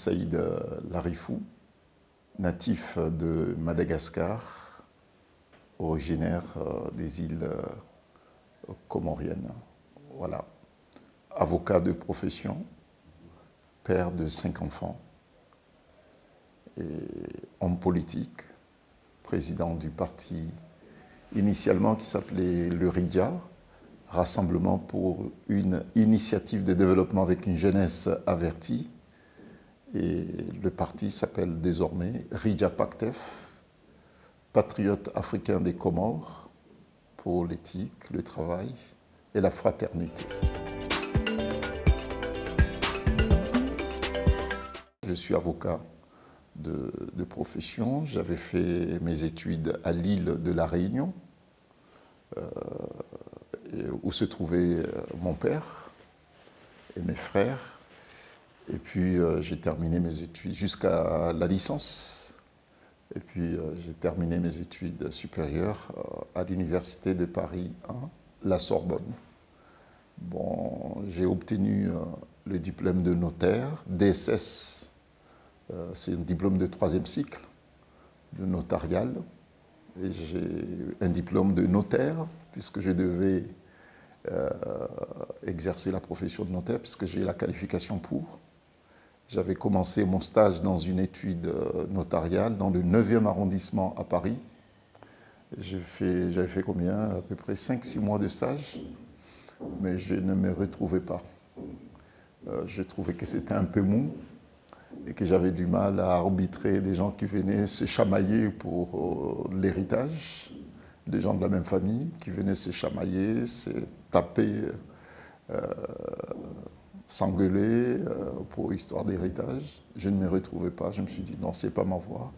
Saïd Larifou, natif de Madagascar, originaire des îles comoriennes. Voilà. Avocat de profession, père de 5 enfants, et homme politique, président du parti initialement qui s'appelait le RIDIA, Rassemblement pour une initiative de développement avec une jeunesse avertie. Et le parti s'appelle désormais RIDIA PACTEF, Patriote africain des Comores, pour l'éthique, le travail et la fraternité. Je suis avocat de profession. J'avais fait mes études à l'île de la Réunion, où se trouvait mon père et mes frères. Et puis j'ai terminé mes études jusqu'à la licence. Et puis j'ai terminé mes études supérieures à l'Université de Paris 1, la Sorbonne. Bon, j'ai obtenu le diplôme de notaire, DSS, c'est un diplôme de 3e cycle, de notarial. Et j'ai un diplôme de notaire, puisque je devais exercer la profession de notaire, puisque j'ai la qualification pour. J'avais commencé mon stage dans une étude notariale dans le 9e arrondissement à Paris. J'avais fait combien? À peu près 5-6 mois de stage, mais je ne me retrouvais pas. Je trouvais que c'était un peu mou et que j'avais du mal à arbitrer des gens qui venaient se chamailler pour l'héritage, des gens de la même famille qui venaient se chamailler, se taper, s'engueuler pour histoire d'héritage. Je ne me retrouvais pas. Je me suis dit non, c'est pas ma voie.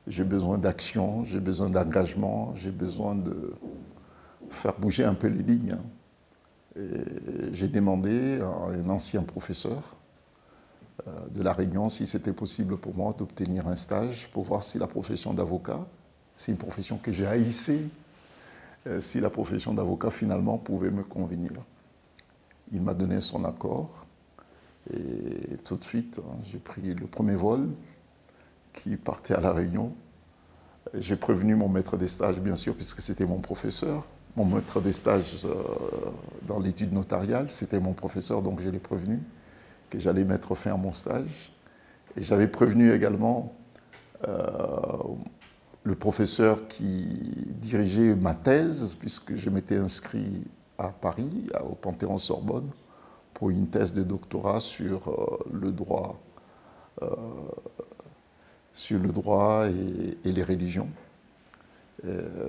J'ai besoin d'action, j'ai besoin d'engagement, j'ai besoin de faire bouger un peu les lignes. J'ai demandé à un ancien professeur de La Réunion si c'était possible pour moi d'obtenir un stage pour voir si la profession d'avocat, c'est une profession que j'ai haïssée, si la profession d'avocat finalement pouvait me convenir. Il m'a donné son accord et tout de suite j'ai pris le premier vol qui partait à La Réunion. J'ai prévenu mon maître des stages bien sûr puisque c'était mon professeur. Mon maître des stages dans l'étude notariale, c'était mon professeur, donc je l'ai prévenu que j'allais mettre fin à mon stage. Et j'avais prévenu également le professeur qui dirigeait ma thèse, puisque je m'étais inscrit à Paris, au Panthéon-Sorbonne, pour une thèse de doctorat sur le droit et les religions.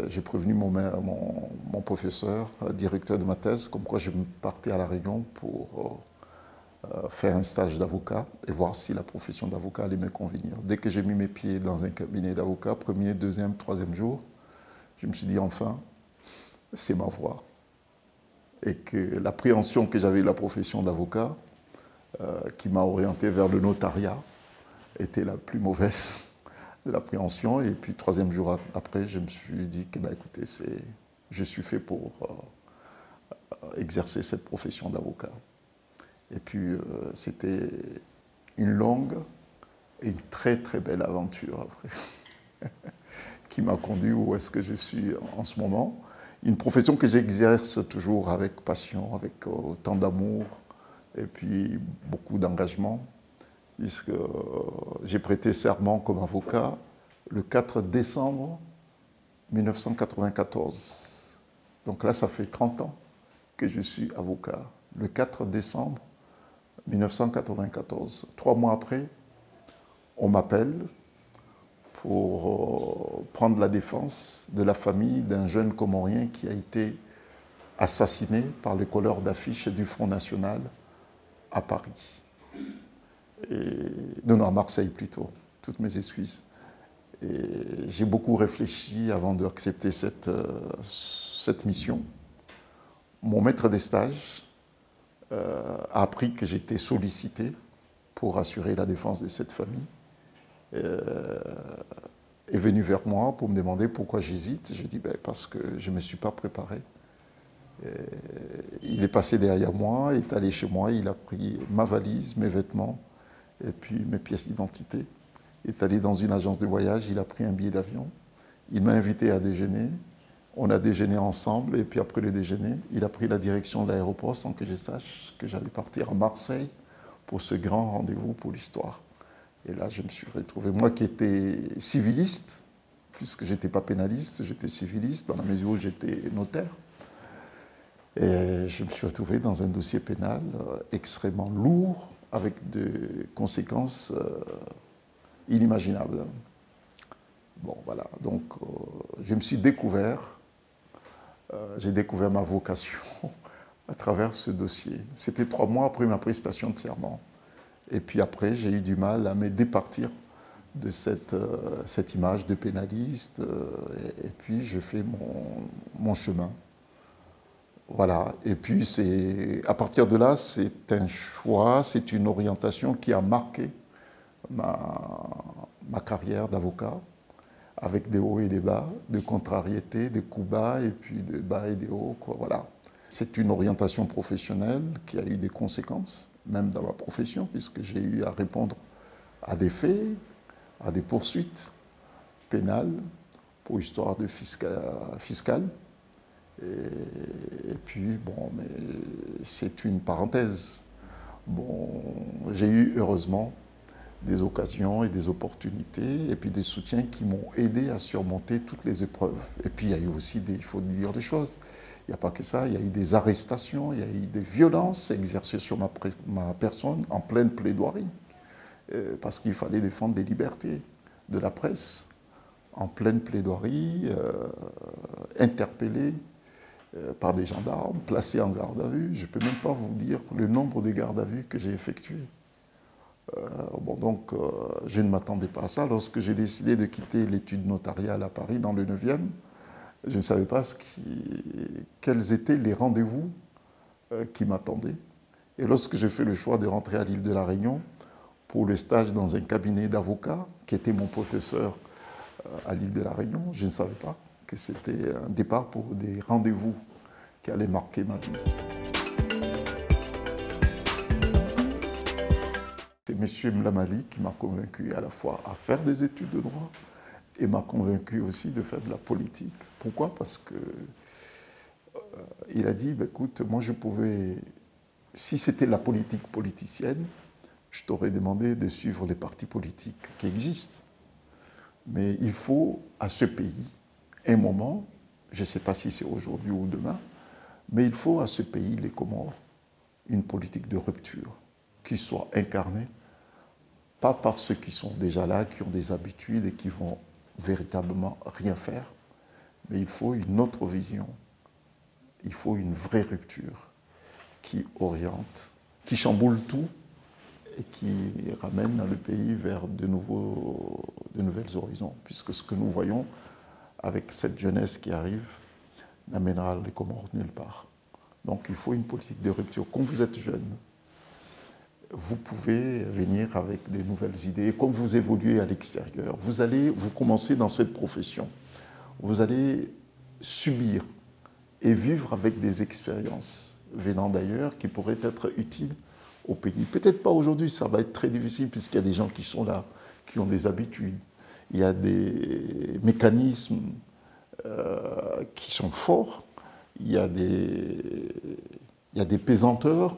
J'ai prévenu mon professeur, directeur de ma thèse, comme quoi je partais à La Réunion pour faire un stage d'avocat et voir si la profession d'avocat allait me convenir. Dès que j'ai mis mes pieds dans un cabinet d'avocat, premier, deuxième, troisième jour, je me suis dit enfin, c'est ma voie. Et que l'appréhension que j'avais de la profession d'avocat, qui m'a orienté vers le notariat, était la plus mauvaise de l'appréhension. Et puis, troisième jour après, je me suis dit que, bah, écoutez, je suis fait pour exercer cette profession d'avocat. Et puis, c'était une longue et une très, très belle aventure après, qui m'a conduit où est-ce que je suis en ce moment. Une profession que j'exerce toujours avec passion, avec autant d'amour et puis beaucoup d'engagement, puisque j'ai prêté serment comme avocat le 4 décembre 1994. Donc là, ça fait 30 ans que je suis avocat. Le 4 décembre 1994. 3 mois après, on m'appelle pour prendre la défense de la famille d'un jeune Comorien qui a été assassiné par les colleurs d'affiches du Front National à Paris. Non, à Marseille plutôt, toutes mes excuses. Et j'ai beaucoup réfléchi avant d'accepter cette mission. Mon maître des stages a appris que j'étais sollicité pour assurer la défense de cette famille. Est venu vers moi pour me demander pourquoi j'hésite. J'ai dit parce que je ne me suis pas préparé. Il est passé derrière moi, est allé chez moi, il a pris ma valise, mes vêtements, et puis mes pièces d'identité. Il est allé dans une agence de voyage, il a pris un billet d'avion, il m'a invité à déjeuner, on a déjeuné ensemble, et puis après le déjeuner, il a pris la direction de l'aéroport sans que je sache que j'allais partir à Marseille pour ce grand rendez-vous pour l'histoire. Et là, je me suis retrouvé, moi qui étais civiliste, puisque je n'étais pas pénaliste, j'étais civiliste dans la mesure où j'étais notaire. Et je me suis retrouvé dans un dossier pénal extrêmement lourd, avec des conséquences inimaginables. Bon, voilà, donc je me suis découvert, j'ai découvert ma vocation à travers ce dossier. C'était 3 mois après ma prestation de serment. Et puis après, j'ai eu du mal à me départir de cette image de pénaliste. Et puis, je fais mon chemin. Voilà. Et puis, à partir de là, c'est un choix, c'est une orientation qui a marqué ma carrière d'avocat, avec des hauts et des bas, des contrariétés, des coups bas, et puis des bas et des hauts, quoi. Voilà. C'est une orientation professionnelle qui a eu des conséquences, même dans ma profession, puisque j'ai eu à répondre à des faits, à des poursuites pénales pour histoire de fiscale. Et puis, bon, mais c'est une parenthèse. Bon, j'ai eu, heureusement, des occasions et des opportunités, et puis des soutiens qui m'ont aidé à surmonter toutes les épreuves. Et puis, il y a eu aussi, il faut dire des choses, il n'y a pas que ça, il y a eu des arrestations, il y a eu des violences exercées sur ma personne en pleine plaidoirie, parce qu'il fallait défendre des libertés de la presse, en pleine plaidoirie, interpellé par des gendarmes, placé en garde à vue. Je ne peux même pas vous dire le nombre de gardes à vue que j'ai effectués. Donc, je ne m'attendais pas à ça. Lorsque j'ai décidé de quitter l'étude notariale à Paris, dans le 9e, je ne savais pas quels étaient les rendez-vous qui m'attendaient. Et lorsque j'ai fait le choix de rentrer à l'île de la Réunion pour le stage dans un cabinet d'avocats, qui était mon professeur à l'île de la Réunion, je ne savais pas que c'était un départ pour des rendez-vous qui allaient marquer ma vie. C'est M. Mlamali qui m'a convaincu à la fois à faire des études de droit et m'a convaincu aussi de faire de la politique. Pourquoi? Parce que il a dit, bah, écoute, moi je pouvais, si c'était la politique politicienne, je t'aurais demandé de suivre les partis politiques qui existent. Mais il faut à ce pays un moment, je ne sais pas si c'est aujourd'hui ou demain, mais il faut à ce pays, les Comores, une politique de rupture qui soit incarnée, pas par ceux qui sont déjà là, qui ont des habitudes et qui vont véritablement rien faire, mais il faut une autre vision, il faut une vraie rupture qui oriente, qui chamboule tout et qui ramène le pays vers de nouvelles horizons, puisque ce que nous voyons avec cette jeunesse qui arrive n'amènera les Comores nulle part. Donc il faut une politique de rupture. Quand vous êtes jeune, vous pouvez venir avec des nouvelles idées. Comme vous évoluez à l'extérieur, vous commencez dans cette profession. Vous allez subir et vivre avec des expériences venant d'ailleurs qui pourraient être utiles au pays. Peut-être pas aujourd'hui, ça va être très difficile puisqu'il y a des gens qui sont là, qui ont des habitudes. Il y a des mécanismes qui sont forts. Il y a des pesanteurs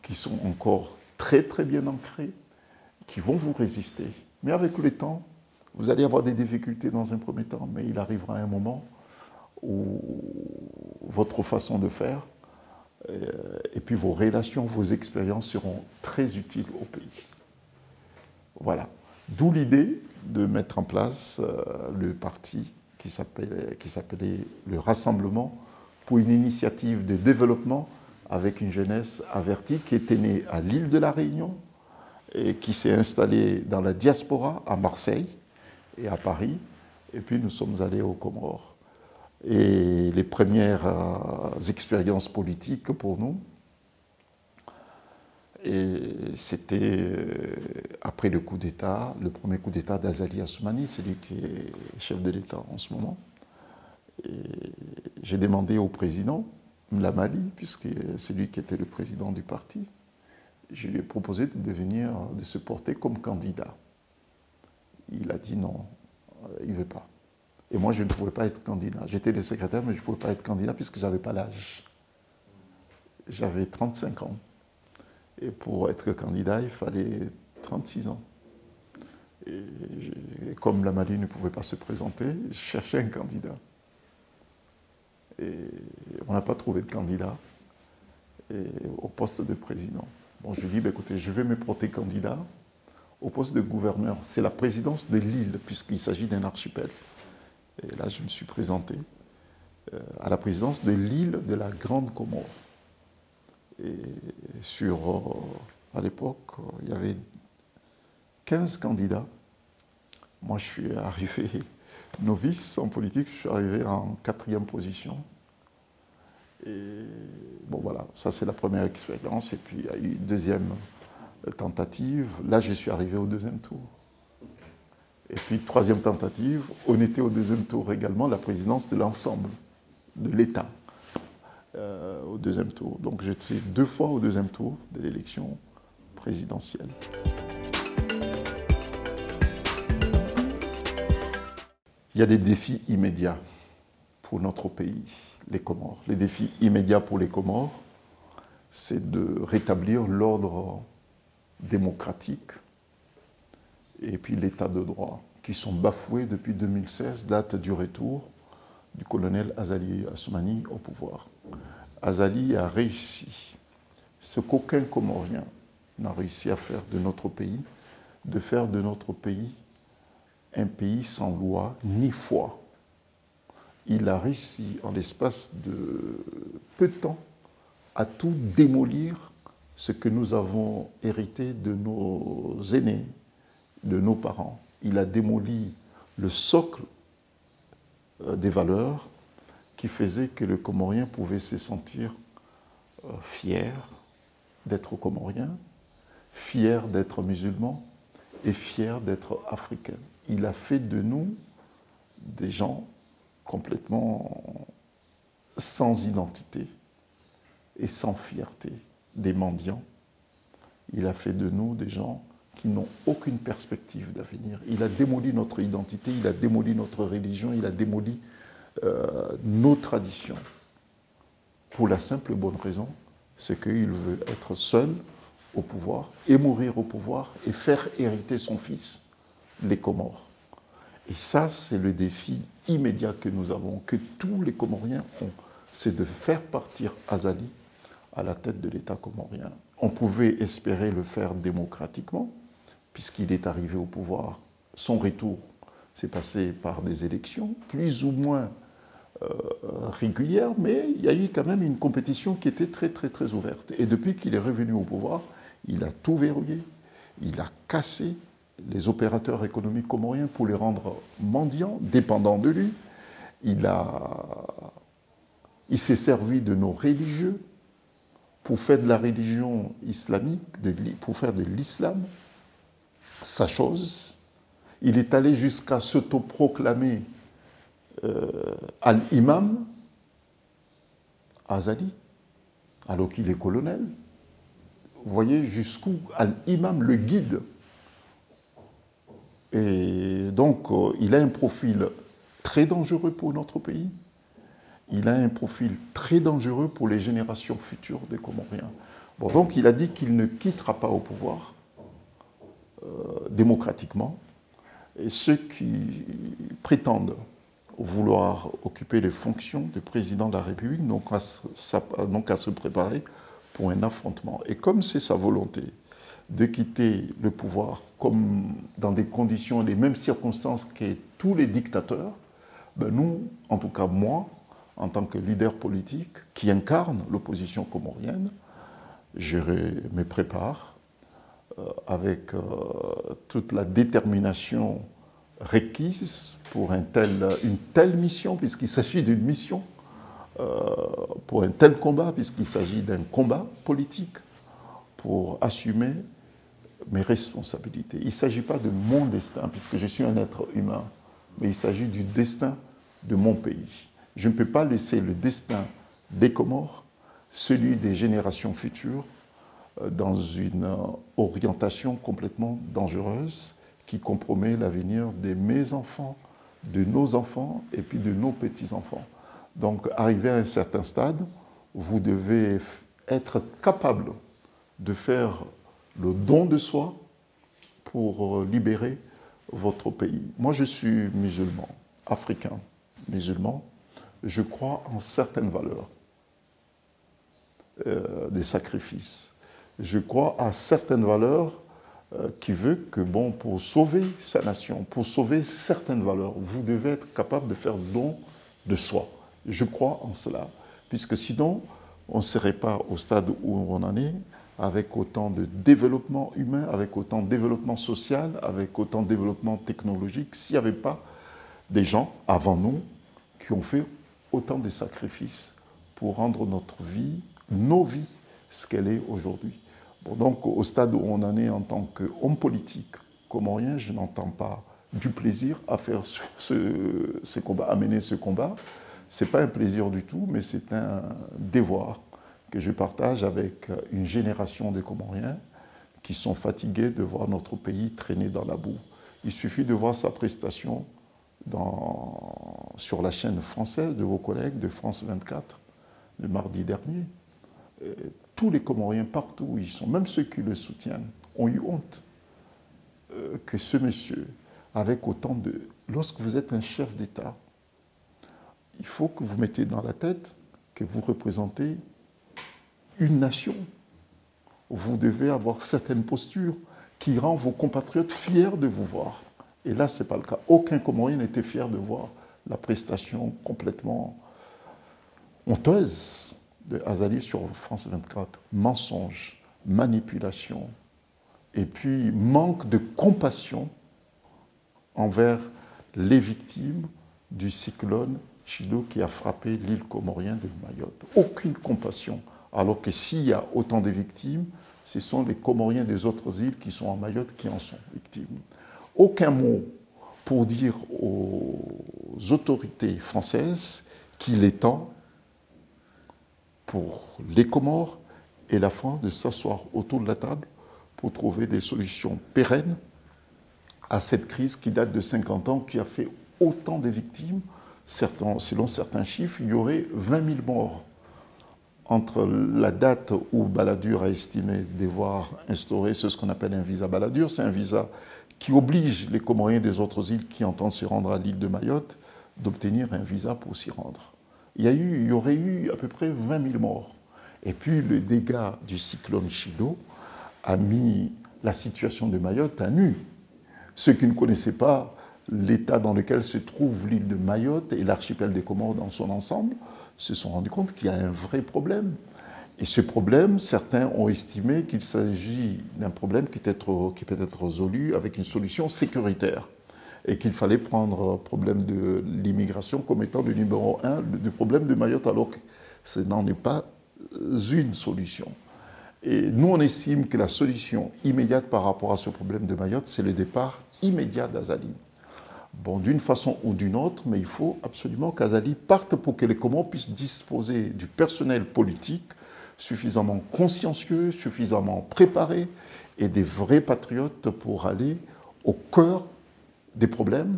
qui sont encore très très bien ancrés, qui vont vous résister. Mais avec le temps, vous allez avoir des difficultés dans un premier temps, mais il arrivera un moment où votre façon de faire et puis vos relations, vos expériences seront très utiles au pays. Voilà. D'où l'idée de mettre en place le parti qui s'appelait le Rassemblement pour une initiative de développement avec une jeunesse avertie qui était née à l'île de la Réunion et qui s'est installée dans la diaspora à Marseille et à Paris. Et puis nous sommes allés aux Comores. Et les premières expériences politiques pour nous, c'était après le coup d'État, le premier coup d'État d'Azali Assoumani, celui qui est chef de l'État en ce moment. J'ai demandé au président Mlamali, puisque c'est lui qui était le président du parti, Je lui ai proposé de se porter comme candidat. Il a dit non, il ne veut pas. Et moi, je ne pouvais pas être candidat. J'étais le secrétaire, mais je ne pouvais pas être candidat puisque je n'avais pas l'âge. J'avais 35 ans. Et pour être candidat, il fallait 36 ans. Et comme la Mali ne pouvait pas se présenter, je cherchais un candidat. Et on n'a pas trouvé de candidat au poste de président. Bon, je lui ai dit, écoutez, je vais me porter candidat au poste de gouverneur. C'est la présidence de l'île, puisqu'il s'agit d'un archipel. Et là, je me suis présenté à la présidence de l'île de la Grande Comore. Et à l'époque, il y avait 15 candidats. Moi, je suis arrivé novice en politique, je suis arrivé en 4e position. Et bon, voilà, ça c'est la première expérience. Et puis, il y a eu une deuxième tentative. Là, je suis arrivé au 2e tour. Et puis, 3e tentative, on était au 2e tour également, la présidence de l'ensemble de l'État au 2e tour. Donc, j'étais 2 fois au 2e tour de l'élection présidentielle. Il y a des défis immédiats pour notre pays, les Comores. Les défis immédiats pour les Comores, c'est de rétablir l'ordre démocratique et puis l'état de droit, qui sont bafoués depuis 2016, date du retour du colonel Azali Assoumani au pouvoir. Azali a réussi ce qu'aucun Comorien n'a réussi à faire de notre pays, de faire de notre pays un pays sans loi ni foi. Il a réussi en l'espace de peu de temps à tout démolir ce que nous avons hérité de nos aînés, de nos parents. Il a démoli le socle des valeurs qui faisait que le Comorien pouvait se sentir fier d'être Comorien, fier d'être musulman et fier d'être africain. Il a fait de nous des gens complètement sans identité et sans fierté, des mendiants. Il a fait de nous des gens qui n'ont aucune perspective d'avenir. Il a démoli notre identité, il a démoli notre religion, il a démoli nos traditions. Pour la simple et bonne raison, c'est qu'il veut être seul au pouvoir et mourir au pouvoir et faire hériter son fils, les Comores. Et ça, c'est le défi immédiat que nous avons, que tous les Comoriens ont, c'est de faire partir Azali à la tête de l'État comorien. On pouvait espérer le faire démocratiquement, puisqu'il est arrivé au pouvoir. Son retour s'est passé par des élections, plus ou moins régulières, mais il y a eu quand même une compétition qui était très, très, très ouverte. Et depuis qu'il est revenu au pouvoir, il a tout verrouillé, il a cassé les opérateurs économiques comoriens pour les rendre mendiants, dépendants de lui. Il s'est servi de nos religieux pour faire de la religion islamique, pour faire de l'islam sa chose. Il est allé jusqu'à s'autoproclamer al-imam Azali, alors qu'il est colonel. Vous voyez jusqu'où al-imam, le guide. Et donc, il a un profil très dangereux pour notre pays. Il a un profil très dangereux pour les générations futures des Comoriens. Bon, donc, il a dit qu'il ne quittera pas au pouvoir démocratiquement. Et ceux qui prétendent vouloir occuper les fonctions de président de la République n'ont qu'à se préparer pour un affrontement. Et comme c'est sa volonté de quitter le pouvoir comme dans des conditions, les mêmes circonstances que tous les dictateurs, ben nous, en tout cas moi, en tant que leader politique qui incarne l'opposition comorienne, je me prépare avec toute la détermination requise pour une telle mission, puisqu'il s'agit d'une mission, pour un tel combat, puisqu'il s'agit d'un combat politique, pour assumer mes responsabilités. Il ne s'agit pas de mon destin, puisque je suis un être humain, mais il s'agit du destin de mon pays. Je ne peux pas laisser le destin des Comores, celui des générations futures, dans une orientation complètement dangereuse qui compromet l'avenir de mes enfants, de nos enfants et puis de nos petits-enfants. Donc, arrivé à un certain stade, vous devez être capable de faire le don de soi pour libérer votre pays. Moi, je suis musulman, africain, musulman. Je crois en certaines valeurs des sacrifices. Je crois à certaines valeurs qui veulent que, bon, pour sauver sa nation, pour sauver certaines valeurs, vous devez être capable de faire don de soi. Je crois en cela, puisque sinon, on ne serait pas au stade où on en est, avec autant de développement humain, avec autant de développement social, avec autant de développement technologique, s'il n'y avait pas des gens avant nous qui ont fait autant de sacrifices pour rendre notre vie, nos vies, ce qu'elle est aujourd'hui. Bon, donc, au stade où on en est en tant qu'homme politique comorien, je n'entends pas du plaisir à faire ce combat, à mener ce combat. Ce n'est pas un plaisir du tout, mais c'est un devoir que je partage avec une génération de Comoriens qui sont fatigués de voir notre pays traîner dans la boue. Il suffit de voir sa prestation sur la chaîne française de vos collègues de France 24 le mardi dernier. Tous les Comoriens, partout où ils sont, même ceux qui le soutiennent, ont eu honte que ce monsieur, avec autant de... Lorsque vous êtes un chef d'État, il faut que vous mettez dans la tête que vous représentez une nation. Vous devez avoir certaines postures qui rendent vos compatriotes fiers de vous voir. Et là, ce n'est pas le cas. Aucun Comorien n'était fier de voir la prestation complètement honteuse de Azali sur France 24. Mensonge, manipulation, et puis manque de compassion envers les victimes du cyclone Chido qui a frappé l'île comorienne de Mayotte. Aucune compassion. Alors que s'il y a autant de victimes, ce sont les Comoriens des autres îles qui sont en Mayotte qui en sont victimes. Aucun mot pour dire aux autorités françaises qu'il est temps pour les Comores et la France de s'asseoir autour de la table pour trouver des solutions pérennes à cette crise qui date de 50 ans, qui a fait autant de victimes. Selon certains chiffres, il y aurait 20 000 morts entre la date où Balladur a estimé devoir instaurer ce qu'on appelle un visa Balladur. C'est un visa qui oblige les Comoriens des autres îles qui entendent se rendre à l'île de Mayotte d'obtenir un visa pour s'y rendre. Il y aurait eu à peu près 20 000 morts. Et puis le dégât du cyclone Chido a mis la situation de Mayotte à nu. Ceux qui ne connaissaient pas l'état dans lequel se trouve l'île de Mayotte et l'archipel des Comores dans son ensemble se sont rendus compte qu'il y a un vrai problème. Et ce problème, certains ont estimé qu'il s'agit d'un problème qui peut être résolu avec une solution sécuritaire et qu'il fallait prendre le problème de l'immigration comme étant le numéro un du problème de Mayotte, alors que ce n'en est pas une solution. Et nous, on estime que la solution immédiate par rapport à ce problème de Mayotte, c'est le départ immédiat d'Azali. Bon, d'une façon ou d'une autre, mais il faut absolument qu'Azali parte pour que les Comores puissent disposer du personnel politique suffisamment consciencieux, suffisamment préparé et des vrais patriotes pour aller au cœur des problèmes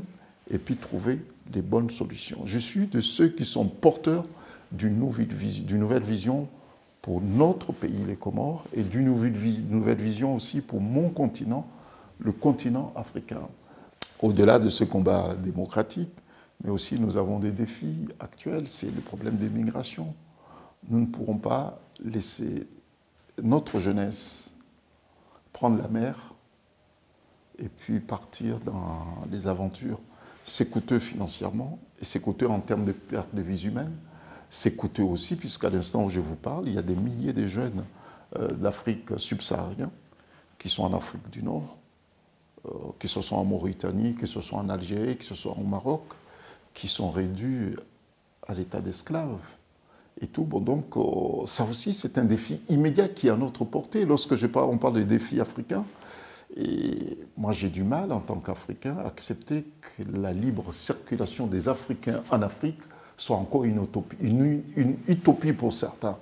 et puis trouver les bonnes solutions. Je suis de ceux qui sont porteurs d'une nouvelle vision pour notre pays, les Comores, et d'une nouvelle vision aussi pour mon continent, le continent africain. Au-delà de ce combat démocratique, mais aussi nous avons des défis actuels, c'est le problème des migrations. Nous ne pourrons pas laisser notre jeunesse prendre la mer et puis partir dans les aventures. C'est coûteux financièrement et c'est coûteux en termes de perte de vies humaines. C'est coûteux aussi puisqu'à l'instant où je vous parle, il y a des milliers de jeunes d'Afrique subsaharienne qui sont en Afrique du Nord, que ce soit en Mauritanie, que ce soit en Algérie, que ce soit au Maroc, qui sont réduits à l'état d'esclaves. Et tout. Bon, donc, ça aussi, c'est un défi immédiat qui est à notre portée. Lorsque on parle des défis africains, et moi j'ai du mal, en tant qu'Africain, à accepter que la libre circulation des Africains en Afrique soit encore une utopie pour certains.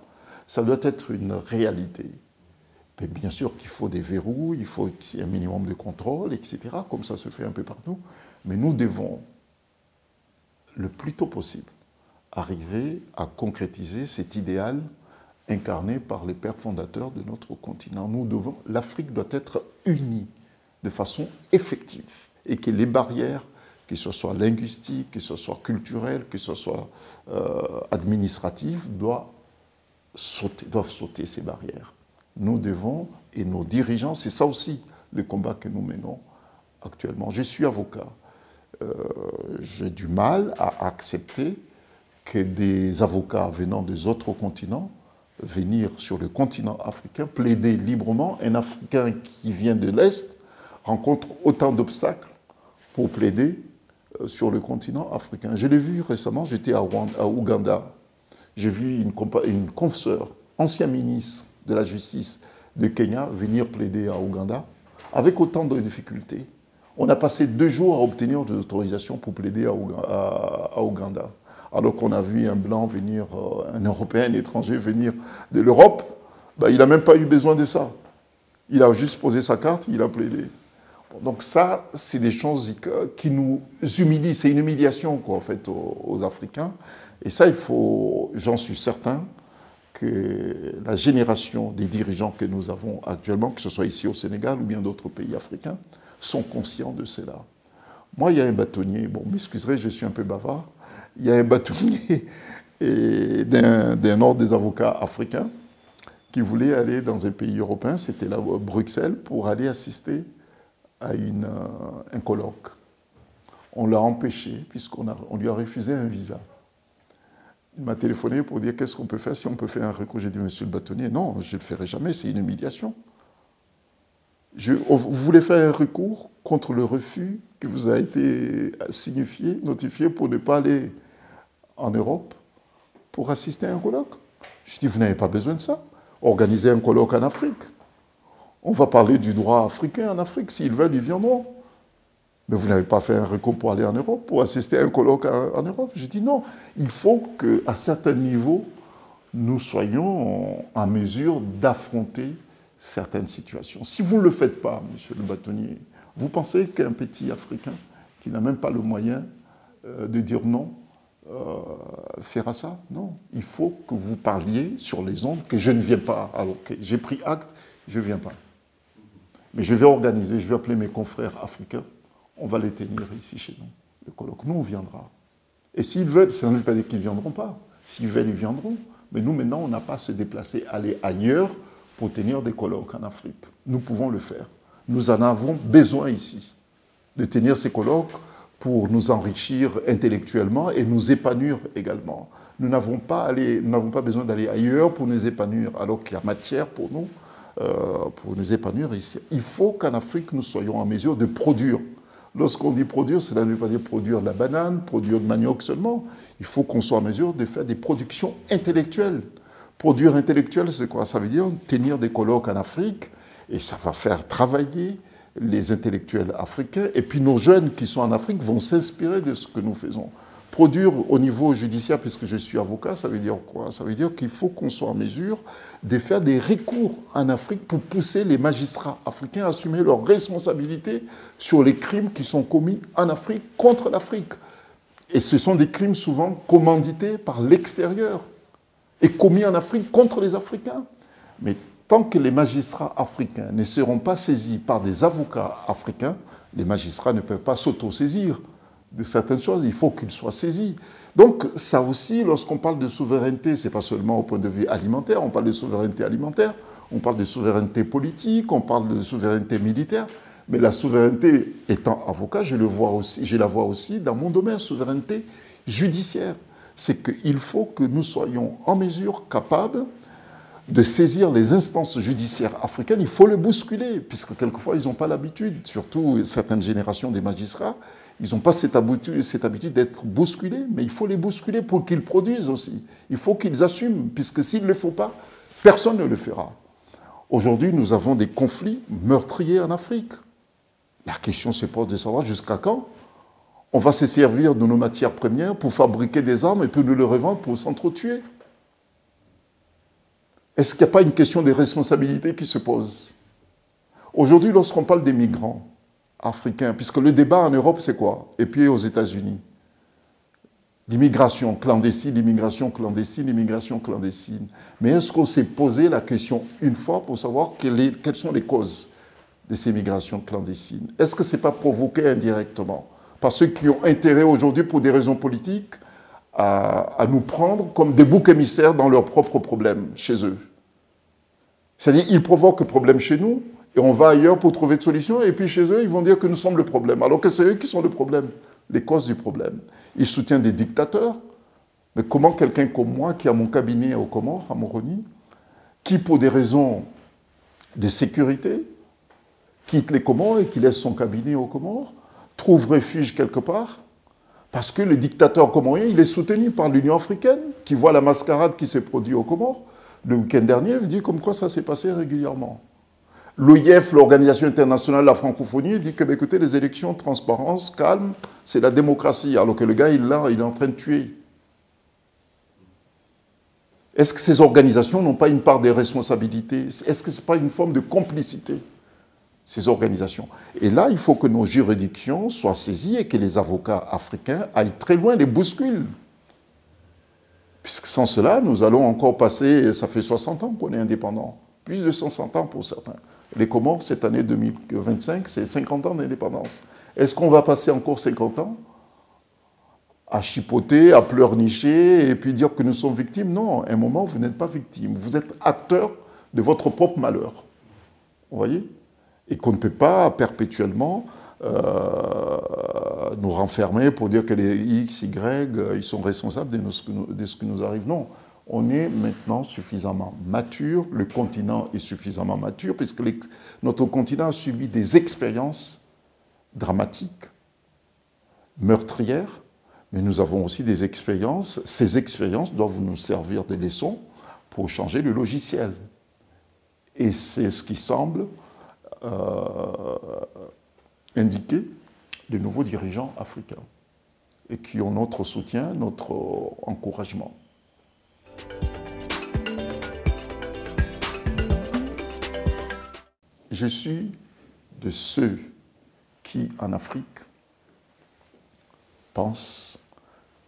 Ça doit être une réalité. Mais bien sûr qu'il faut des verrous, il faut qu'il y ait un minimum de contrôle, etc., comme ça se fait un peu partout. Mais nous devons, le plus tôt possible, arriver à concrétiser cet idéal incarné par les pères fondateurs de notre continent. L'Afrique doit être unie de façon effective et que les barrières, que ce soit linguistiques, que ce soit culturelles, que ce soit administratives, doivent sauter ces barrières. Nous devons, et nos dirigeants, c'est ça aussi le combat que nous menons actuellement. Je suis avocat. J'ai du mal à accepter que des avocats venant des autres continents venir sur le continent africain, plaider librement. Un Africain qui vient de l'Est rencontre autant d'obstacles pour plaider sur le continent africain. Je l'ai vu récemment, j'étais à Ouganda. J'ai vu une consoeur, ancien ministre de la Justice de Kenya, venir plaider à Ouganda avec autant de difficultés. On a passé 2 jours à obtenir des autorisations pour plaider à Ouganda. Alors qu'on a vu un blanc venir, un Européen, un étranger venir de l'Europe, ben, il n'a même pas eu besoin de ça. Il a juste posé sa carte, il a plaidé. Donc ça, c'est des choses qui nous humilient, c'est une humiliation quoi, en fait, aux Africains. Et ça, j'en suis certain, que la génération des dirigeants que nous avons actuellement, que ce soit ici au Sénégal ou bien d'autres pays africains, sont conscients de cela. Moi, il y a un bâtonnier, bon, m'excuserez, je suis un peu bavard, il y a un bâtonnier d'un ordre des avocats africains qui voulait aller dans un pays européen, c'était là, Bruxelles, pour aller assister à un colloque. On l'a empêché puisqu'on lui a refusé un visa. Il m'a téléphoné pour dire qu'est-ce qu'on peut faire, si on peut faire un recours. J'ai dit, monsieur le bâtonnier, non, je ne le ferai jamais, c'est une humiliation. Vous voulez faire un recours contre le refus qui vous a été signifié, notifié pour ne pas aller en Europe pour assister à un colloque. Je dis, vous n'avez pas besoin de ça. Organisez un colloque en Afrique. On va parler du droit africain en Afrique. S'ils veulent, ils viendront. Mais vous n'avez pas fait un recours pour aller en Europe, pour assister à un colloque en Europe. Je dis non. Il faut qu'à certains niveaux, nous soyons en mesure d'affronter certaines situations. Si vous ne le faites pas, monsieur le bâtonnier, vous pensez qu'un petit Africain qui n'a même pas le moyen de dire non fera ça? Non. Il faut que vous parliez sur les ondes que je ne viens pas. Alors que j'ai pris acte, je ne viens pas. Mais je vais organiser, je vais appeler mes confrères africains, on va les tenir ici chez nous, le colloque. Nous, on viendra. Et s'ils veulent, ça ne veut pas dire qu'ils ne viendront pas. S'ils veulent, ils viendront. Mais nous, maintenant, on n'a pas à se déplacer, aller ailleurs pour tenir des colloques en Afrique. Nous pouvons le faire. Nous en avons besoin ici, de tenir ces colloques pour nous enrichir intellectuellement et nous épanouir également. Nous n'avons pas besoin d'aller ailleurs pour nous épanouir, alors qu'il y a matière pour nous épanouir ici. Il faut qu'en Afrique, nous soyons en mesure de produire. Lorsqu'on dit produire, cela ne veut pas dire produire de la banane, produire de manioc seulement. Il faut qu'on soit en mesure de faire des productions intellectuelles. Produire intellectuel, c'est quoi? Ça veut dire tenir des colloques en Afrique, et ça va faire travailler les intellectuels africains. Et puis nos jeunes qui sont en Afrique vont s'inspirer de ce que nous faisons. Produire au niveau judiciaire, puisque je suis avocat, ça veut dire quoi? Ça veut dire qu'il faut qu'on soit en mesure de faire des recours en Afrique pour pousser les magistrats africains à assumer leurs responsabilités sur les crimes qui sont commis en Afrique contre l'Afrique. Et ce sont des crimes souvent commandités par l'extérieur et commis en Afrique contre les Africains. Mais tant que les magistrats africains ne seront pas saisis par des avocats africains, les magistrats ne peuvent pas s'auto-saisir de certaines choses, il faut qu'ils soient saisis. Donc ça aussi, lorsqu'on parle de souveraineté, ce n'est pas seulement au point de vue alimentaire, on parle de souveraineté alimentaire, on parle de souveraineté politique, on parle de souveraineté militaire, mais la souveraineté, étant avocat, je la vois aussi dans mon domaine, souveraineté judiciaire. C'est qu'il faut que nous soyons en mesure, capables de saisir les instances judiciaires africaines. Il faut les bousculer, puisque quelquefois ils n'ont pas l'habitude, surtout certaines générations des magistrats, ils n'ont pas cette habitude d'être bousculés, mais il faut les bousculer pour qu'ils produisent aussi. Il faut qu'ils assument, puisque s'ils ne le font pas, personne ne le fera. Aujourd'hui, nous avons des conflits meurtriers en Afrique. La question se pose de savoir jusqu'à quand on va se servir de nos matières premières pour fabriquer des armes et puis nous les revendre pour s'entretuer. Est-ce qu'il n'y a pas une question de responsabilité qui se pose? Aujourd'hui, lorsqu'on parle des migrants africains, puisque le débat en Europe, c'est quoi? Et puis aux États-Unis, l'immigration clandestine, l'immigration clandestine, l'immigration clandestine. Mais est-ce qu'on s'est posé la question une fois pour savoir quelles sont les causes de ces migrations clandestines? Est-ce que ce n'est pas provoqué indirectement par ceux qui ont intérêt aujourd'hui, pour des raisons politiques, à nous prendre comme des boucs émissaires dans leurs propres problèmes chez eux? C'est-à-dire qu'ils provoquent le problème chez nous, et on va ailleurs pour trouver de solutions, et puis chez eux, ils vont dire que nous sommes le problème, alors que c'est eux qui sont le problème, les causes du problème. Ils soutiennent des dictateurs, mais comment quelqu'un comme moi, qui a mon cabinet aux Comores, à Moroni, qui pour des raisons de sécurité, quitte les Comores et qui laisse son cabinet aux Comores, trouve refuge quelque part, parce que le dictateur comorien, il est soutenu par l'Union africaine, qui voit la mascarade qui s'est produite aux Comores. Le week-end dernier, il dit comme quoi ça s'est passé régulièrement. L'OIF, l'Organisation internationale de la francophonie, dit que, écoutez, les élections, transparence, calme, c'est la démocratie, alors que le gars, il est en train de tuer. Est-ce que ces organisations n'ont pas une part des responsabilités? Est-ce que ce n'est pas une forme de complicité, ces organisations? Et là, il faut que nos juridictions soient saisies et que les avocats africains aillent très loin, les bousculent. Puisque sans cela, nous allons encore passer, ça fait 60 ans qu'on est indépendant, plus de 160 ans pour certains. Les Comores, cette année 2025, c'est 50 ans d'indépendance. Est-ce qu'on va passer encore 50 ans à chipoter, à pleurnicher et puis dire que nous sommes victimes? Non, à un moment, vous n'êtes pas victime. Vous êtes acteur de votre propre malheur. Vous voyez? Et qu'on ne peut pas perpétuellement nous renfermer pour dire que les X, Y, ils sont responsables de ce qui nous arrive. Non. On est maintenant suffisamment mature, le continent est suffisamment mature, puisque notre continent a subi des expériences dramatiques, meurtrières, mais nous avons aussi des expériences. Ces expériences doivent nous servir de leçons pour changer le logiciel. Et c'est ce qui semble indiquer les nouveaux dirigeants africains, et qui ont notre soutien, notre encouragement. Je suis de ceux qui, en Afrique, pensent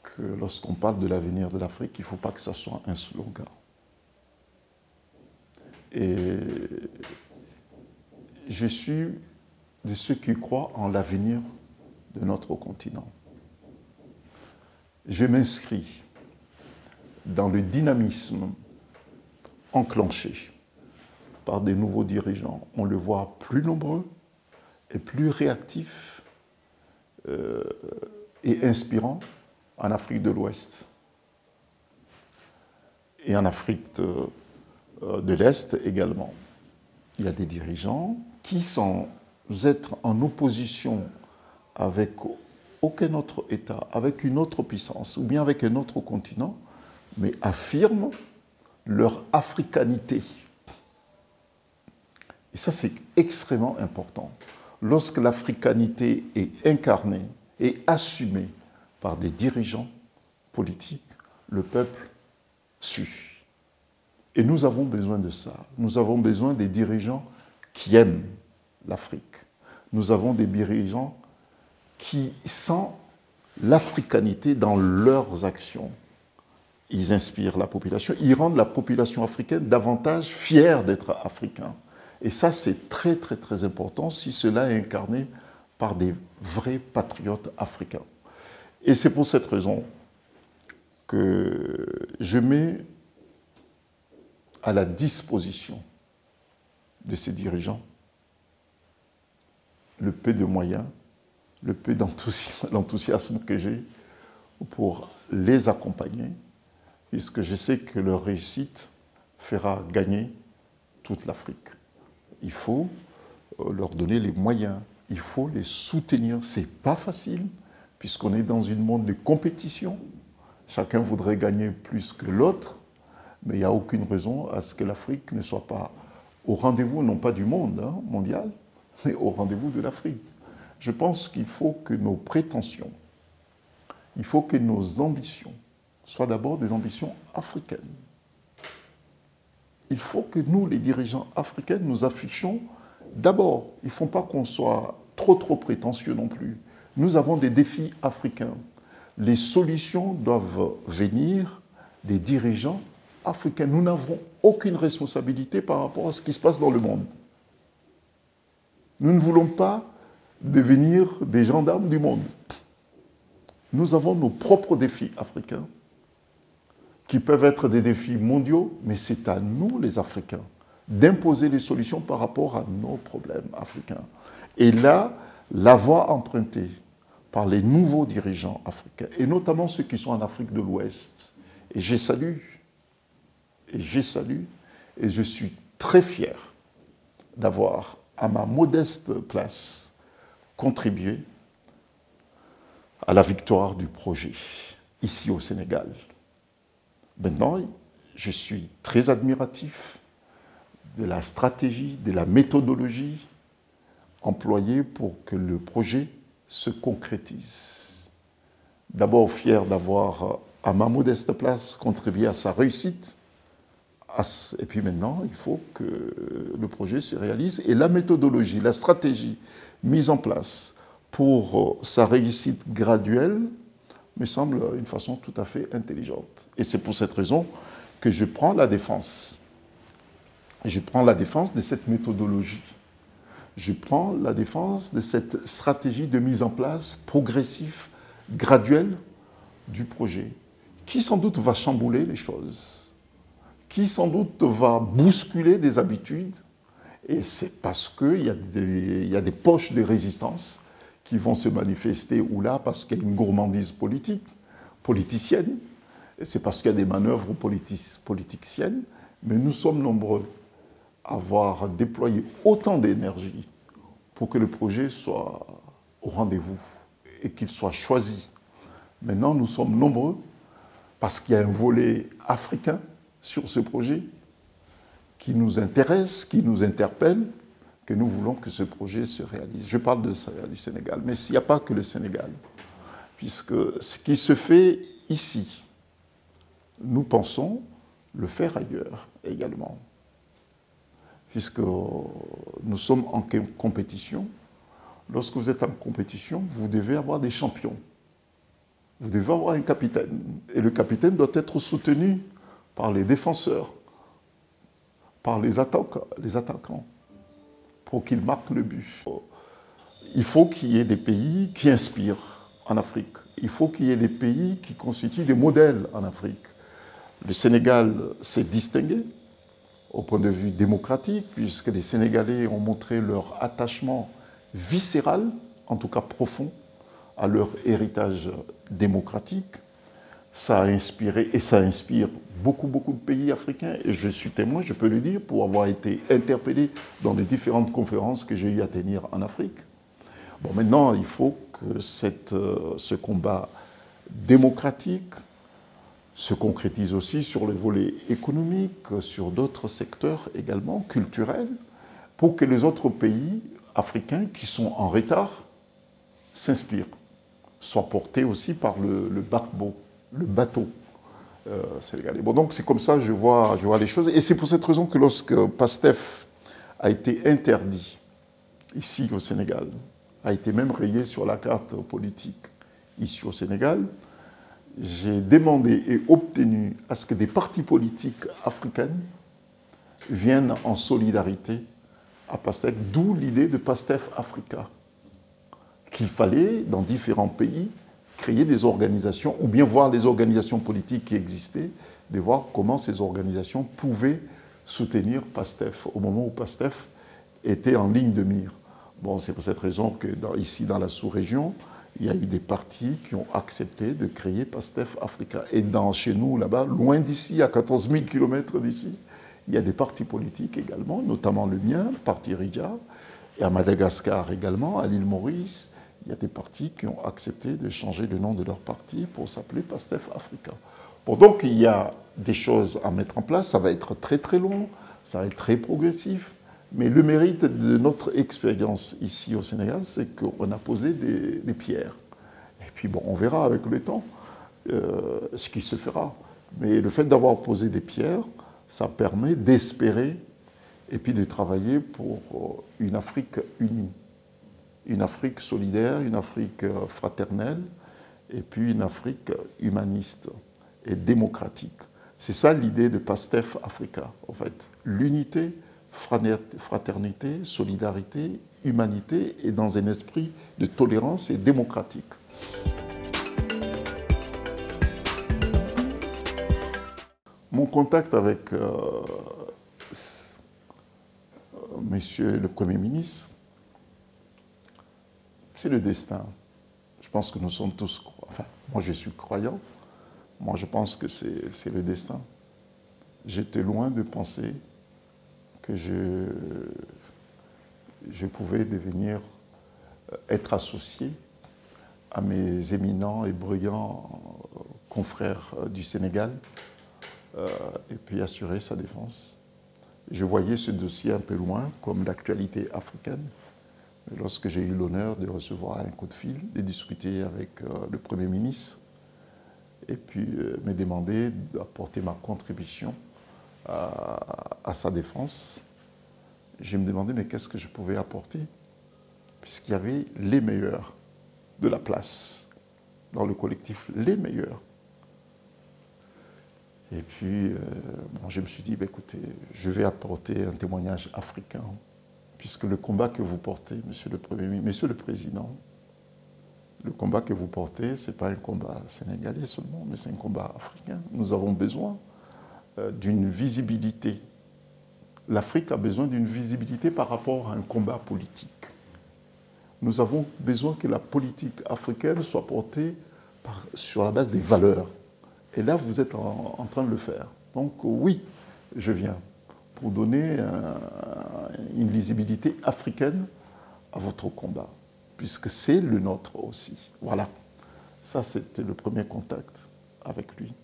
que lorsqu'on parle de l'avenir de l'Afrique, il ne faut pas que ce soit un slogan. Et je suis de ceux qui croient en l'avenir de notre continent. Je m'inscris dans le dynamisme enclenché par des nouveaux dirigeants. On le voit plus nombreux et plus réactifs et inspirants en Afrique de l'Ouest et en Afrique de l'Est également. Il y a des dirigeants qui, sans être en opposition avec aucun autre État, avec une autre puissance ou bien avec un autre continent, mais affirment leur africanité. Et ça, c'est extrêmement important. Lorsque l'africanité est incarnée et assumée par des dirigeants politiques, le peuple suit. Et nous avons besoin de ça. Nous avons besoin des dirigeants qui aiment l'Afrique. Nous avons des dirigeants qui sentent l'africanité dans leurs actions. Ils inspirent la population, ils rendent la population africaine davantage fière d'être africain. Et ça, c'est très, très, très important si cela est incarné par des vrais patriotes africains. Et c'est pour cette raison que je mets à la disposition de ces dirigeants le peu de moyens, le peu d'enthousiasme que j'ai pour les accompagner, puisque je sais que leur réussite fera gagner toute l'Afrique. Il faut leur donner les moyens, il faut les soutenir. Ce n'est pas facile, puisqu'on est dans un monde de compétition. Chacun voudrait gagner plus que l'autre, mais il n'y a aucune raison à ce que l'Afrique ne soit pas au rendez-vous, non pas du monde mondial, mais au rendez-vous de l'Afrique. Je pense qu'il faut que nos prétentions, il faut que nos ambitions soient d'abord des ambitions africaines. il faut que nous, les dirigeants africains, nous affichions d'abord, il ne faut pas qu'on soit trop prétentieux non plus. Nous avons des défis africains. Les solutions doivent venir des dirigeants africains. Nous n'avons aucune responsabilité par rapport à ce qui se passe dans le monde. Nous ne voulons pas devenir des gendarmes du monde. Nous avons nos propres défis africains qui peuvent être des défis mondiaux, mais c'est à nous, les Africains, d'imposer les solutions par rapport à nos problèmes africains. Et là, la voie empruntée par les nouveaux dirigeants africains, et notamment ceux qui sont en Afrique de l'Ouest, et je salue, et je suis très fier d'avoir, à ma modeste place, contribué à la victoire du projet, ici au Sénégal. Maintenant, je suis très admiratif de la stratégie, de la méthodologie employée pour que le projet se concrétise. D'abord fier d'avoir, à ma modeste place, contribué à sa réussite. Et puis maintenant, il faut que le projet se réalise. Et la méthodologie, la stratégie mise en place pour sa réussite graduelle me semble une façon tout à fait intelligente. Et c'est pour cette raison que je prends la défense. Je prends la défense de cette méthodologie. Je prends la défense de cette stratégie de mise en place progressive, graduelle du projet, qui sans doute va chambouler les choses, qui sans doute va bousculer des habitudes, et c'est parce qu'il y a des poches de résistance qui vont se manifester ou là parce qu'il y a une gourmandise politicienne, et c'est parce qu'il y a des manœuvres politiciennes, mais nous sommes nombreux à avoir déployé autant d'énergie pour que le projet soit au rendez-vous et qu'il soit choisi. Maintenant, nous sommes nombreux parce qu'il y a un volet africain sur ce projet qui nous intéresse, qui nous interpelle, que nous voulons que ce projet se réalise. Je parle du Sénégal, mais il n'y a pas que le Sénégal, puisque ce qui se fait ici, nous pensons le faire ailleurs également, puisque nous sommes en compétition. Lorsque vous êtes en compétition, vous devez avoir des champions. Vous devez avoir un capitaine, et le capitaine doit être soutenu par les défenseurs, par les attaquants, pour qu'ils marquent le but. Il faut qu'il y ait des pays qui inspirent en Afrique. Il faut qu'il y ait des pays qui constituent des modèles en Afrique. Le Sénégal s'est distingué au point de vue démocratique, puisque les Sénégalais ont montré leur attachement viscéral, en tout cas profond, à leur héritage démocratique. Ça a inspiré et ça inspire beaucoup de pays africains. Et je suis témoin, je peux le dire, pour avoir été interpellé dans les différentes conférences que j'ai eu à tenir en Afrique. Bon, maintenant, il faut que ce combat démocratique se concrétise aussi sur le volet économique, sur d'autres secteurs également, culturels, pour que les autres pays africains qui sont en retard s'inspirent, soient portés aussi par le bateau sénégalais. Bon, donc c'est comme ça que je vois les choses. Et c'est pour cette raison que lorsque PASTEF a été interdit ici au Sénégal, a été même rayé sur la carte politique ici au Sénégal, j'ai demandé et obtenu à ce que des partis politiques africains viennent en solidarité à PASTEF, d'où l'idée de PASTEF Africa, qu'il fallait, dans différents pays, créer des organisations, ou bien voir les organisations politiques qui existaient, de voir comment ces organisations pouvaient soutenir PASTEF au moment où PASTEF était en ligne de mire. Bon, c'est pour cette raison que ici, dans la sous-région, il y a eu des partis qui ont accepté de créer PASTEF Africa. Et chez nous, là-bas, loin d'ici, à 14 000 km d'ici, il y a des partis politiques également, notamment le mien, le parti Ridja, et à Madagascar également, à l'île Maurice, il y a des partis qui ont accepté de changer le nom de leur parti pour s'appeler PASTEF Africa. Bon, donc il y a des choses à mettre en place, ça va être très long, ça va être très progressif, mais le mérite de notre expérience ici au Sénégal, c'est qu'on a posé des pierres. Et puis bon, on verra avec le temps ce qui se fera. Mais le fait d'avoir posé des pierres Ça permet d'espérer et puis de travailler pour une Afrique unie, une Afrique solidaire, une Afrique fraternelle, et puis une Afrique humaniste et démocratique. C'est ça l'idée de PASTEF Africa, en fait. L'unité, fraternité, solidarité, humanité, et dans un esprit de tolérance et démocratique. Mon contact avec Monsieur le Premier ministre, c'est le destin. Je pense que nous sommes tous, enfin, moi je suis croyant, moi je pense que c'est le destin. J'étais loin de penser que je pouvais devenir, être associé à mes éminents et brillants confrères du Sénégal et puis assurer sa défense. Je voyais ce dossier un peu loin, comme l'actualité africaine. Lorsque j'ai eu l'honneur de recevoir un coup de fil, de discuter avec le Premier ministre, et puis me demander d'apporter ma contribution à sa défense, je me demandais mais qu'est-ce que je pouvais apporter, puisqu'il y avait les meilleurs de la place, dans le collectif, les meilleurs. Et puis, bon, je me suis dit, bah, écoutez, je vais apporter un témoignage africain, puisque le combat que vous portez, Monsieur le Premier ministre, Monsieur le Président, le combat que vous portez, ce n'est pas un combat sénégalais seulement, mais c'est un combat africain. Nous avons besoin d'une visibilité. L'Afrique a besoin d'une visibilité par rapport à un combat politique. Nous avons besoin que la politique africaine soit portée sur la base des valeurs. Et là, vous êtes en train de le faire. Donc oui, je viens pour donner une lisibilité africaine à votre combat, puisque c'est le nôtre aussi. Voilà. Ça, c'était le premier contact avec lui.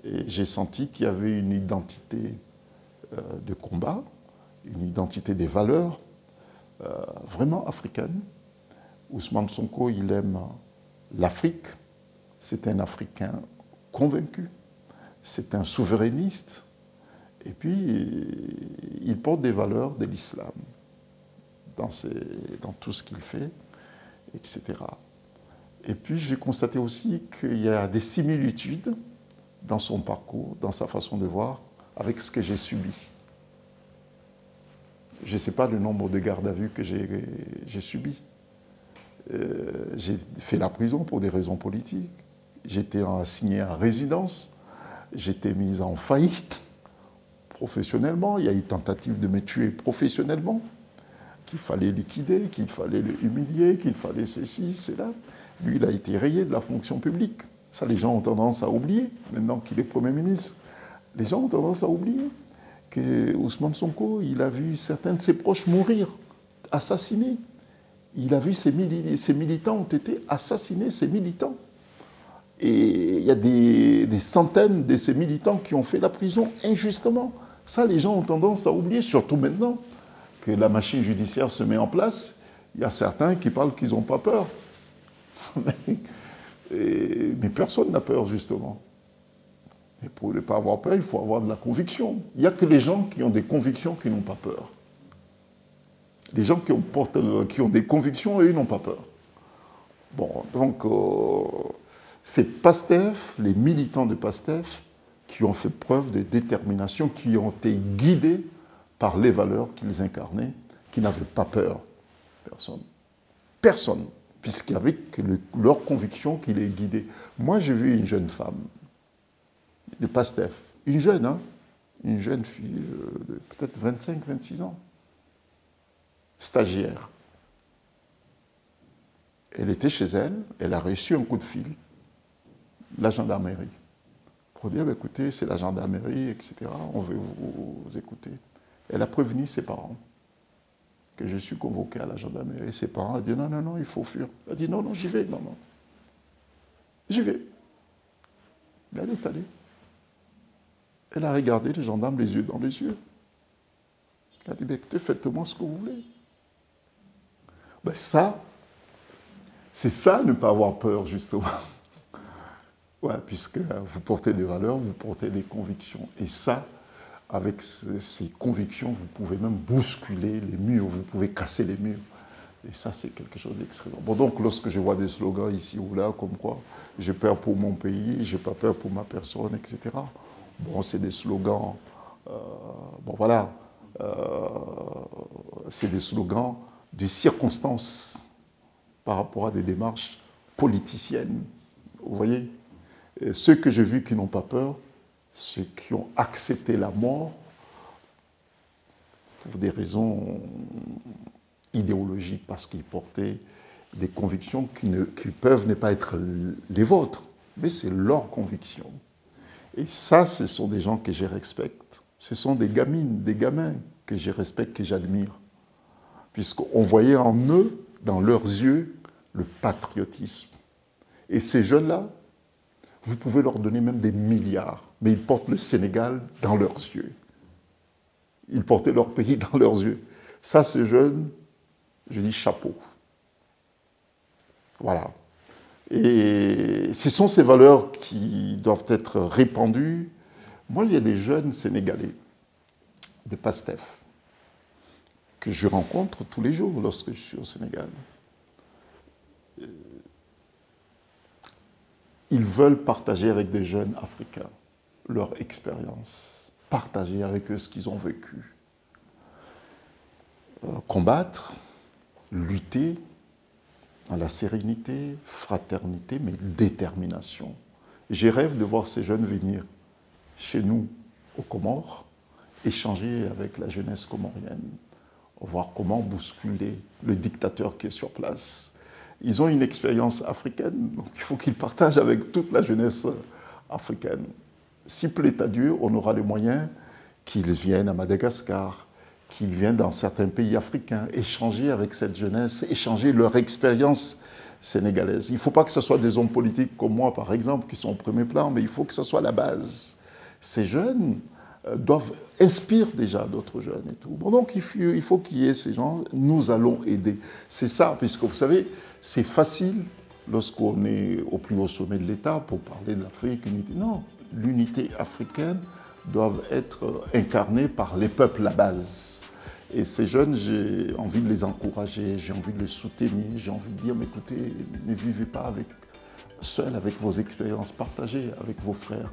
Et j'ai senti qu'il y avait une identité de combat, une identité des valeurs vraiment africaine. Ousmane Sonko, il aime l'Afrique. C'est un Africain convaincu. C'est un souverainiste. Et puis, il porte des valeurs de l'islam dans tout ce qu'il fait, etc. Et puis, j'ai constaté aussi qu'il y a des similitudes dans son parcours, dans sa façon de voir, avec ce que j'ai subi. Je ne sais pas le nombre de gardes à vue que j'ai subi. J'ai fait la prison pour des raisons politiques. J'étais assigné à résidence. J'étais mis en faillite professionnellement. Il y a eu tentative de me tuer professionnellement, qu'il fallait liquider, qu'il fallait le humilier, qu'il fallait ceci, cela. Lui, il a été rayé de la fonction publique. Ça, les gens ont tendance à oublier, maintenant qu'il est Premier ministre. Les gens ont tendance à oublier que Ousmane Sonko, il a vu certains de ses proches mourir, assassinés. Il a vu ses militants ont été assassinés, ses militants. Et il y a des centaines de ces militants qui ont fait la prison injustement. Ça, les gens ont tendance à oublier, surtout maintenant que la machine judiciaire se met en place. Il y a certains qui parlent qu'ils n'ont pas peur. Mais personne n'a peur, justement. Et pour ne pas avoir peur, il faut avoir de la conviction. Il n'y a que les gens qui ont des convictions qui n'ont pas peur. Les gens qui ont des convictions, eux, ils n'ont pas peur. Bon, donc, c'est PASTEF, les militants de PASTEF, qui ont fait preuve de détermination, qui ont été guidés par les valeurs qu'ils incarnaient, qui n'avaient pas peur. Personne. Personne. Puisqu'il y avait que leur conviction qui les guidait. Moi, j'ai vu une jeune femme, de PASTEF, une jeune, hein, une jeune fille de peut-être 25, 26 ans, stagiaire. Elle était chez elle, elle a reçu un coup de fil de la gendarmerie pour dire, écoutez, c'est la gendarmerie, etc., on veut vous écouter. Elle a prévenu ses parents que je suis convoqué à la gendarmerie. Ses parents ont dit, non, non, non, il faut fuir. Elle a dit, non, non, j'y vais, non, non. J'y vais. Mais elle est allée. Elle a regardé les gendarmes les yeux dans les yeux. Elle a dit, écoutez, faites-moi ce que vous voulez. Ben ça, c'est ça, ne pas avoir peur, justement. Ouais, puisque vous portez des valeurs, vous portez des convictions. Et ça, avec ces convictions, vous pouvez même bousculer les murs, vous pouvez casser les murs. Et ça, c'est quelque chose d'extrêmement. Bon, donc, lorsque je vois des slogans ici ou là, comme quoi j'ai peur pour mon pays, j'ai pas peur pour ma personne, etc. Bon, c'est des slogans. Bon, voilà. C'est des slogans de circonstances par rapport à des démarches politiciennes. Vous voyez? Et ceux que j'ai vus qui n'ont pas peur, ceux qui ont accepté la mort pour des raisons idéologiques, parce qu'ils portaient des convictions qui peuvent ne pas être les vôtres, mais c'est leur conviction. Et ça, ce sont des gens que je respecte. Ce sont des gamines, des gamins que je respecte, que j'admire. Puisqu'on voyait en eux, dans leurs yeux, le patriotisme. Et ces jeunes-là, vous pouvez leur donner même des milliards, mais ils portent le Sénégal dans leurs yeux. Ils portaient leur pays dans leurs yeux. Ça, ces jeunes, je dis chapeau. Voilà. Et ce sont ces valeurs qui doivent être répandues. Moi, il y a des jeunes Sénégalais de PASTEF que je rencontre tous les jours lorsque je suis au Sénégal. Ils veulent partager avec des jeunes africains leur expérience, partager avec eux ce qu'ils ont vécu. Combattre, lutter dans la sérénité, fraternité, mais détermination. J'ai rêve de voir ces jeunes venir chez nous, aux Comores, échanger avec la jeunesse comorienne, voir comment bousculer le dictateur qui est sur place. Ils ont une expérience africaine, donc il faut qu'ils partagent avec toute la jeunesse africaine. Si plaît à Dieu, on aura les moyens qu'ils viennent à Madagascar, qu'ils viennent dans certains pays africains, échanger avec cette jeunesse, échanger leur expérience sénégalaise. Il ne faut pas que ce soit des hommes politiques comme moi, par exemple, qui sont au premier plan, mais il faut que ce soit la base. Ces jeunes inspirent déjà d'autres jeunes et tout. Bon, donc il faut qu'il y ait ces gens, nous allons aider. C'est ça, puisque vous savez, c'est facile lorsqu'on est au plus haut sommet de l'État pour parler de l'Afrique, unité. Non, l'unité africaine doit être incarnée par les peuples, la base. Et ces jeunes, j'ai envie de les encourager, j'ai envie de les soutenir, j'ai envie de dire, mais écoutez, ne vivez pas seuls avec vos expériences, partagez avec vos frères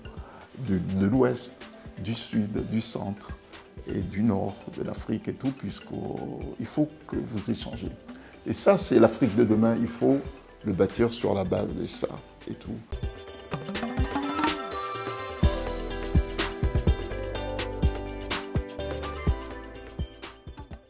de l'Ouest, du Sud, du Centre et du Nord de l'Afrique et tout, puisqu'il faut que vous échangez. Et ça, c'est l'Afrique de demain, il faut le bâtir sur la base de ça et tout.